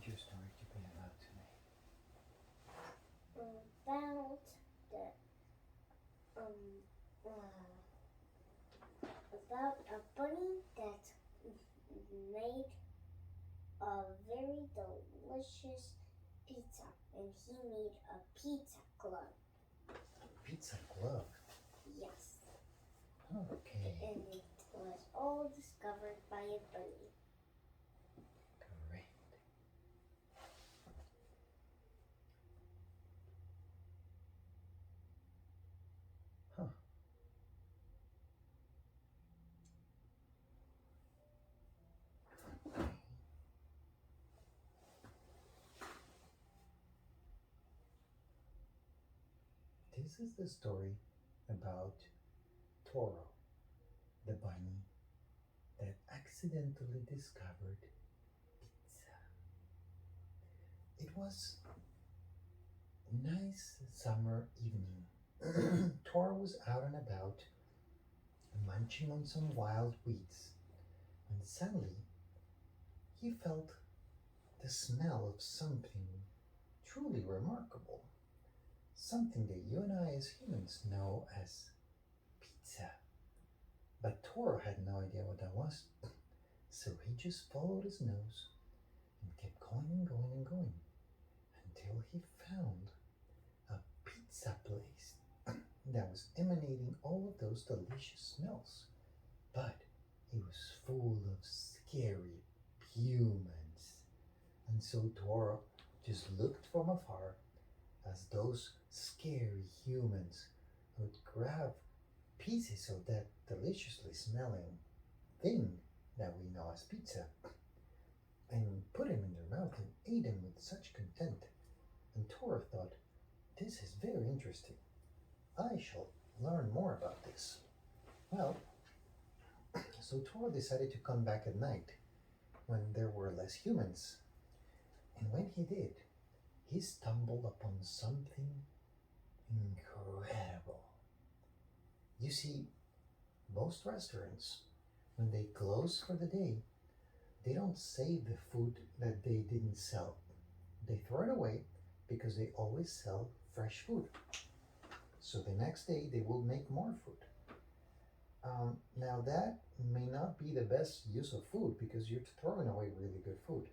your story to be about to me? About the um uh, about a bunny that made a very delicious pizza, and he made a pizza club. Pizza glove. Yes, Okay, and it was all discovered by a bunny. great. Huh. This is the story about Toro, the bunny that accidentally discovered pizza. It was a nice summer evening. Toro was out and about, munching on some wild weeds, when suddenly he felt the smell of something truly remarkable. Something that you and I as humans know as pizza. But Toro had no idea what that was, so he just followed his nose and kept going and going and going until he found a pizza place that was emanating all of those delicious smells. But it was full of scary humans. And so Toro just looked from afar as those scary humans would grab pieces of that deliciously smelling thing that we know as pizza and put them in their mouth and ate them with such content. And Tora thought, this is very interesting. I shall learn more about this. Well, so Tora decided to come back at night when there were less humans. And when he did, he stumbled upon something incredible. You see, most restaurants, when they close for the day, they don't save the food that they didn't sell. They throw it away because they always sell fresh food. So the next day they will make more food. Now that may not be the best use of food because you're throwing away really good food,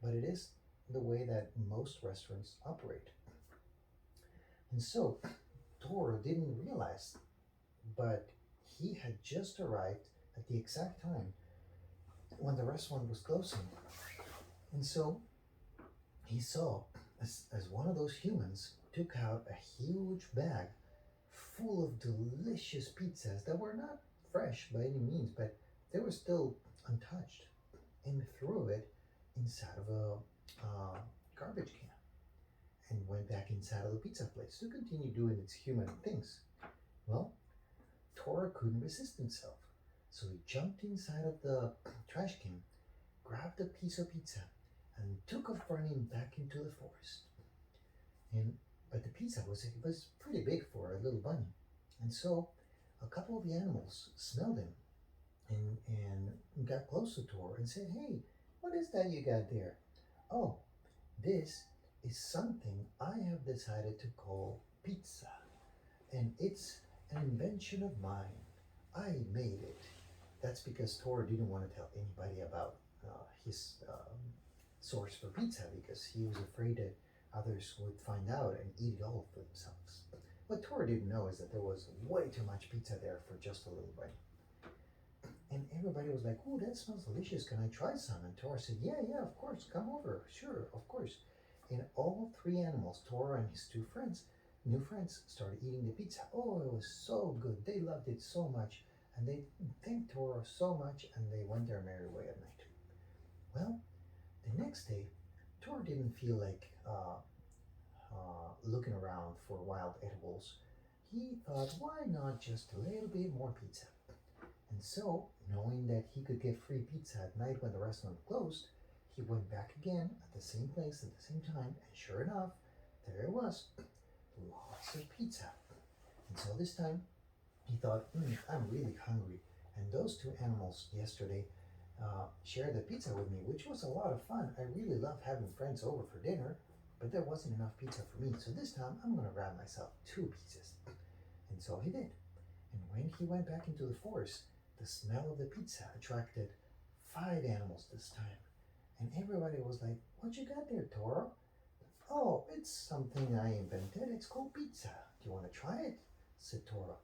but it is the way that most restaurants operate. And so Toro didn't realize, but he had just arrived at the exact time when the restaurant was closing. And so he saw as one of those humans took out a huge bag full of delicious pizzas that were not fresh by any means, but they were still untouched, and threw it inside of a garbage can and went back inside of the pizza place to continue doing its human things. Well, Tora couldn't resist himself, so he jumped inside of the trash can, grabbed a piece of pizza, and took off running back into the forest. And but the pizza was pretty big for a little bunny, and so a couple of the animals smelled him and got close to Tor and said, "Hey, what is that you got there?" "Oh, this is something I have decided to call pizza, and it's an invention of mine. I made it." That's because Tor didn't want to tell anybody about his source for pizza because he was afraid that others would find out and eat it all for themselves. What Tor didn't know is that there was way too much pizza there for just a little bite. And everybody was like, "Oh, that smells delicious. Can I try some?" And Tor said, "Yeah, yeah, of course. Come over. Sure, of course." And all three animals, Tor and his new friends, started eating the pizza. Oh, it was so good. They loved it so much. And they thanked Tor so much and they went their merry way at night. Well, the next day, Tor didn't feel like looking around for wild edibles. He thought, why not just a little bit more pizza? And so, knowing that he could get free pizza at night when the restaurant closed, he went back again at the same place at the same time, and sure enough, there it was, lots of pizza. And so this time, he thought, I'm really hungry. And those two animals yesterday, share the pizza with me, which was a lot of fun. I really love having friends over for dinner, but there wasn't enough pizza for me. So this time I'm going to grab myself two pizzas. And so he did. And when he went back into the forest, the smell of the pizza attracted five animals this time. And everybody was like, "What you got there, Toro?" "Oh, it's something I invented. It's called pizza. Do you want to try it?" said Toro.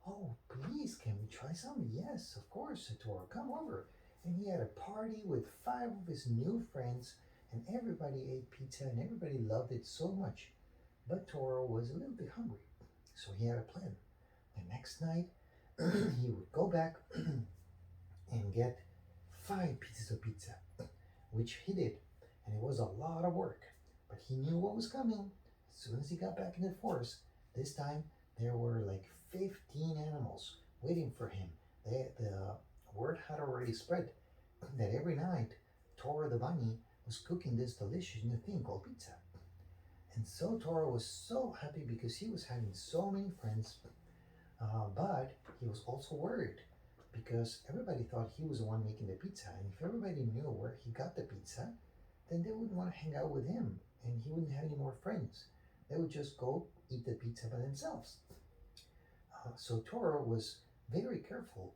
"Oh, please, can we try some?" "Yes, of course," said Toro. "Come over." And he had a party with five of his new friends, and everybody ate pizza, and everybody loved it so much. But Toro was a little bit hungry, so he had a plan. The next night, he would go back and get five pieces of pizza, which he did, and it was a lot of work. But he knew what was coming. As soon as he got back in the forest, this time there were like 15 animals waiting for him. The word had already spread that every night Tora the bunny was cooking this delicious new thing called pizza. And so Tora was so happy because he was having so many friends, but he was also worried because everybody thought he was the one making the pizza. And if everybody knew where he got the pizza, then they wouldn't want to hang out with him and he wouldn't have any more friends. They would just go eat the pizza by themselves. So Toro was very careful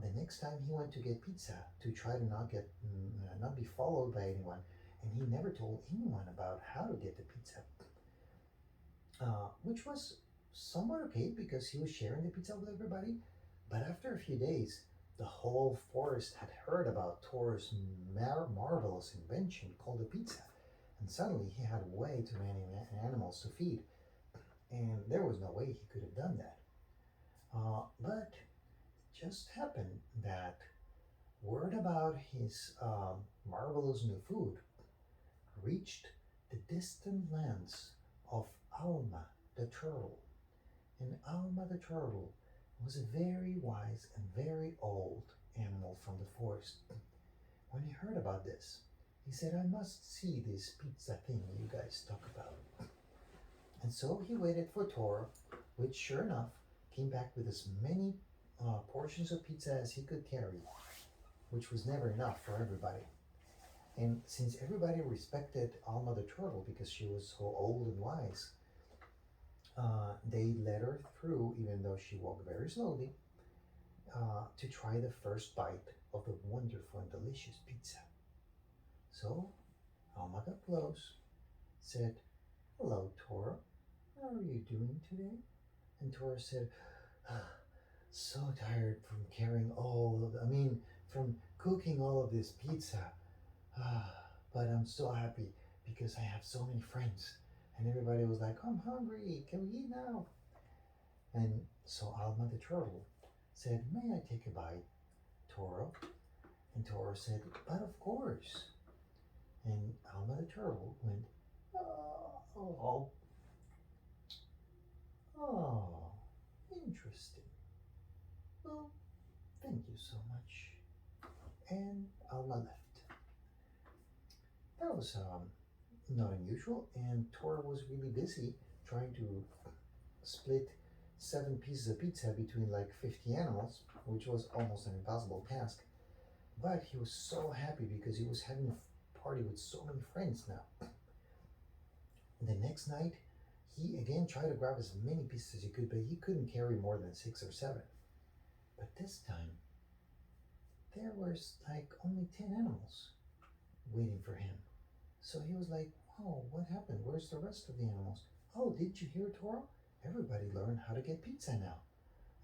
the next time he went to get pizza to try to not be followed by anyone, and he never told anyone about how to get the pizza, which was somewhat okay because he was sharing the pizza with everybody. But after a few days, the whole forest had heard about Toro's marvelous invention called the pizza, and suddenly he had way too many animals to feed, and there was no way he could have done that. But it just happened that word about his marvelous new food reached the distant lands of Alma the turtle. And Alma the turtle was a very wise and very old animal from the forest. When he heard about this, he said, "I must see this pizza thing you guys talk about." And so he waited for Toro, which sure enough came back with as many portions of pizza as he could carry, which was never enough for everybody. And since everybody respected Alma the turtle because she was so old and wise, they let her through, even though she walked very slowly, to try the first bite of the wonderful and delicious pizza. So Alma got close, said, "Hello, Toro. How are you doing today?" And Toro said, "Ah, so tired from carrying from cooking all of this pizza. But I'm so happy because I have so many friends." And everybody was like, "I'm hungry. Can we eat now?" And so Alma the turtle said, "May I take a bite, Toro?" And Toro said, "But of course." And Alma the turtle went, "Oh, oh, oh, interesting. Well, thank you so much." And Alma left. That was not unusual, and Tor was really busy trying to split seven pieces of pizza between like 50 animals, which was almost an impossible task. But he was so happy because he was having a party with so many friends now. The next night, he again tried to grab as many pieces as he could, but he couldn't carry more than six or seven. But this time, there was like only 10 animals waiting for him. So he was like, "Oh, what happened? Where's the rest of the animals?" "Oh, didn't you hear, Toro? Everybody learned how to get pizza now."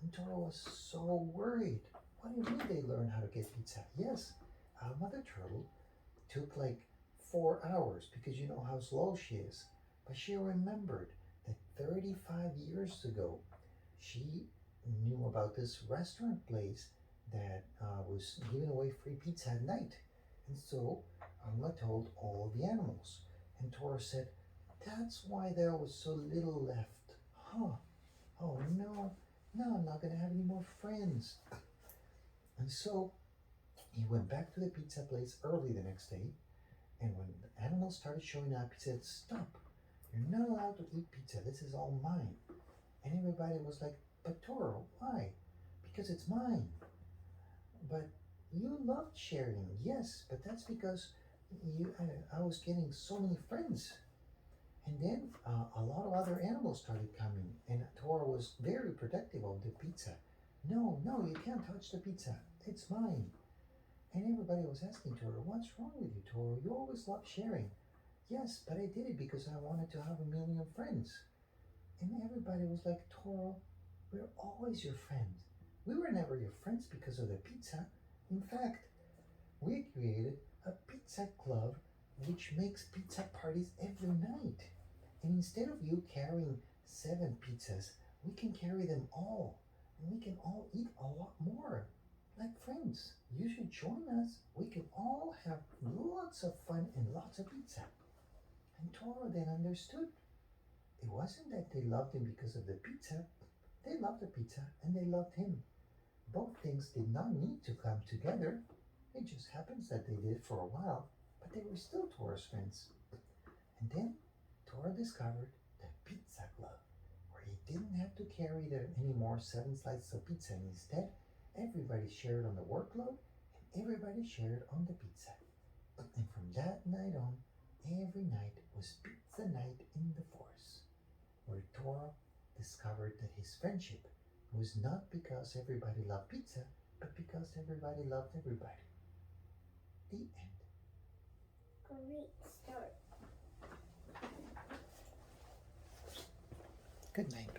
And Toro was so worried. "What do you mean they learned how to get pizza?" "Yes, Mother Turtle took like 4 hours because you know how slow she is. But she remembered that 35 years ago, she knew about this restaurant place that was giving away free pizza at night. And so Alma told all the animals. And Tora said, "That's why there was so little left. Huh. Oh no, now I'm not going to have any more friends." And so he went back to the pizza place early the next day. And when the animals started showing up, he said, "Stop. You're not allowed to eat pizza. This is all mine." And everybody was like, "But Toro, why?" "Because it's mine." "But You loved sharing, yes, but that's because I was getting so many friends. And then a lot of other animals started coming, and Tora was very protective of the pizza. No, no, you can't touch the pizza. It's mine. And everybody was asking Tora, what's wrong with you, Tora? You always love sharing. Yes, but I did it because I wanted to have a million friends. And everybody was like, Toro, we're always your friends. We were never your friends because of the pizza. In fact, we created a pizza club which makes pizza parties every night. And instead of you carrying 7 pizzas, we can carry them all. And we can all eat a lot more. Like friends. You should join us. We can all have lots of fun and lots of pizza. And Toro then understood. It wasn't that they loved him because of the pizza. They loved the pizza and they loved him. Both things did not need to come together. It just happens that they did for a while, but they were still Tora's friends. And then Tora discovered the pizza club, where he didn't have to carry any more 7 slices of pizza, and instead everybody shared on the workload and everybody shared on the pizza. And from that night on, every night was pizza night in the forest, where Tora discovered that his friendship was not because everybody loved pizza, but because everybody loved everybody. The end. Great start. Good night.